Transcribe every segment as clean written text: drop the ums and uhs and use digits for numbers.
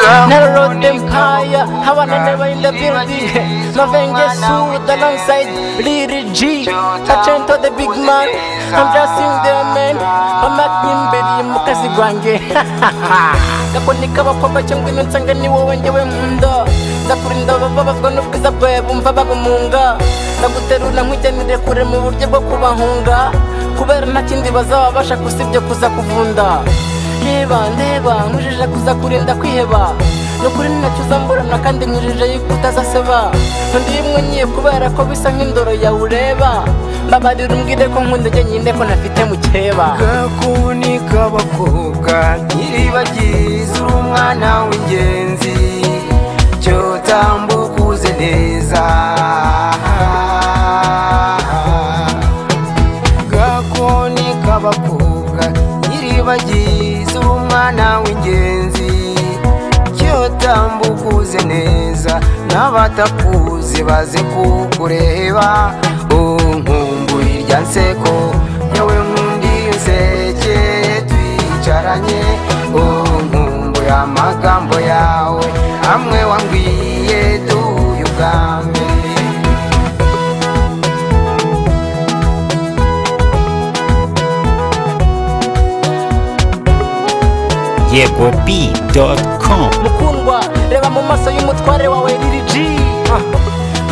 Narrow them higher. I wanna never in the building. Novenge suit alongside Liri G. Touching to the big man. I'm just in there, man. I'm at Nimberi Mukazi Gwange. Kaponika Papa Changin and Sangani when you went Munda. The Purinda Baba Gonuka Bumba Munga. Nabuteru Namujan de Kuremu Jabakuba Hunga. Kubera nakindi bazabasha kusibye kuza kuvunda. Neba mujije kuza kurinda kwiheba. Nukuri nacuzamburana kandi mujije yikutazaseba. Ndimwe nyiye kubera ko bisa nk'indoro ya ureba. Babarira umbwire ko nkundege nyinde ko nafite mukeba. Gakuni kabakobwa nyiribagize umwana w'ingenzi. Cyo tambukuze neza. Gakuni kabakobwa nyiribagize umwana w'ingenzi. Cyo tambukuze neza n'abatakuze baze kukureba. Nkumbuye irya nseko yawe nkundi nseke twicaranye. Nkumbuye amagambo yawe amwe wambwiye duhuye ubwa mbere. YegoB.com. Mukundwa reba mu maso y'umutware wawe Liri G.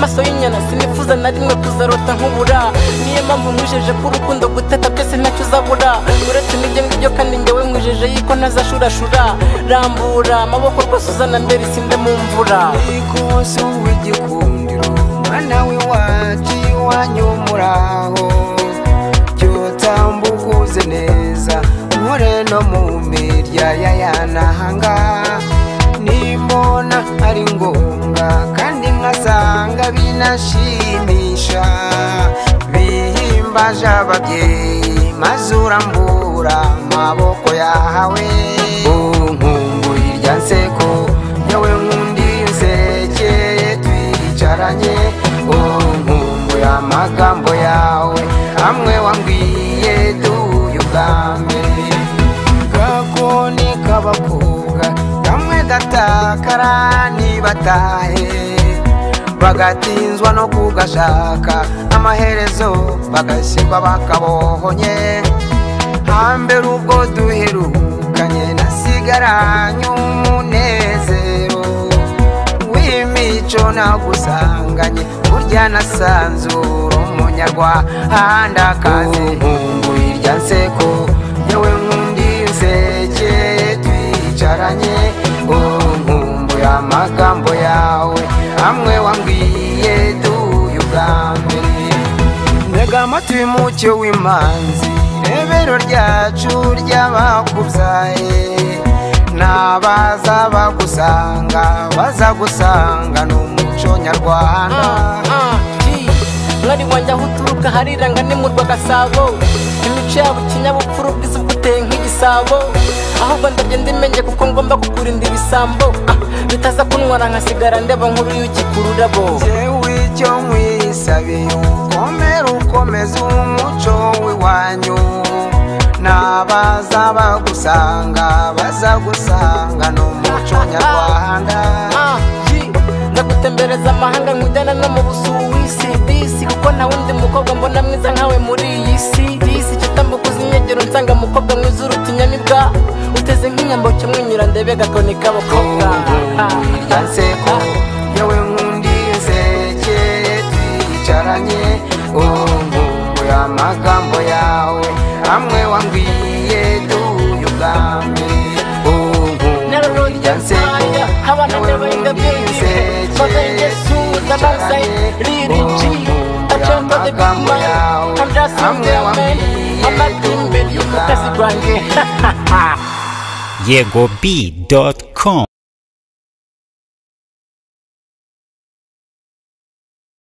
Maso y'inyana sinifuza na rimwe kuzarota nkubura. Niyo mpamvu mwijeje ko urukundo guteta byose ntacyo uzabura. Uretse n'ibyo ngibyo kandi njyewe mwijeje yuko ntazashurashura. Rambura amaboko rwose uzana mbere isinde mu mvura. Ikose w'igikundiro mwana w'iwacu iwanyu muraho. Cyo tambukuze neza nkore no mu mirya y'ayanahanga. Nimbona ari ngombwa kandi nkasanga binashimisha. Bihimbaje ababyeyi maze urambura amaboko yawe. Nkumbuye irya nseko yawe nkundi nseke twicaranye. Nkumbuye amagambo yawe amwe wambwiye duhuye ubwa mbere. Gakoni kabakobwa kamwe gatakara ntibatahe. Bagatinzwa no kugashaka amaherezo bagashyirwa bakabohonye. Hambere ubwo duherukanye nasigaranye umunezero w'imico nagusanganye. Burya nasanze uri umunyarwandakazi. Nkumbuye irya nseko yawe nkundi nseke twicaranye. Nkumbuye amagambo yawe amwe wambwiye duhuye ubwa mbere. Ntega amatwi mucyo w'imanzi rebero ryacu ry'abakubyaye. N'abaza bagusanga bazagusanga n'umuco nyarwanda. Mwari wanjye aho uturuka hariranga ni mu Rwagasabo. Imico yabo ikinyabupfura ubwiza buteye nk'igisabo. Ahubwo ndagenda imenye kuko ngomba kukurinda ibisambo. Bitaza kuntwara nkasigara ndeba nkuru y'uki ku rurabo. Jewe icyo nkwisabiye ukomere ukomeze umuco w'iwanyu. N'abaza bagusanga bazagusanga n'umuco nyarwanda. Ndagutembereza amahanga nkujyana no mu Busuwisi bisi. Kuko nta wundi mukobwa mbona mwiza nkawe muri iyi si. Bisi kitambukuza inyegero nsanga mukobwa mwiza uruta inyamibwa. Uteze nk'inyambo cyamwenyura ndebe Gakoni kabakobwa. Irya nseko yawe nkundi nseke twicaranye. Nkumbuye amagambo yawe amwe wambwiye duhuye ubwa mbere. Narrow irya nseko yawe nkundi nseke twicaranye. Liri G. Touching to the big man. I'm just in there, man. I'm at Nimberi Mukazi Gwange. YegoB.com.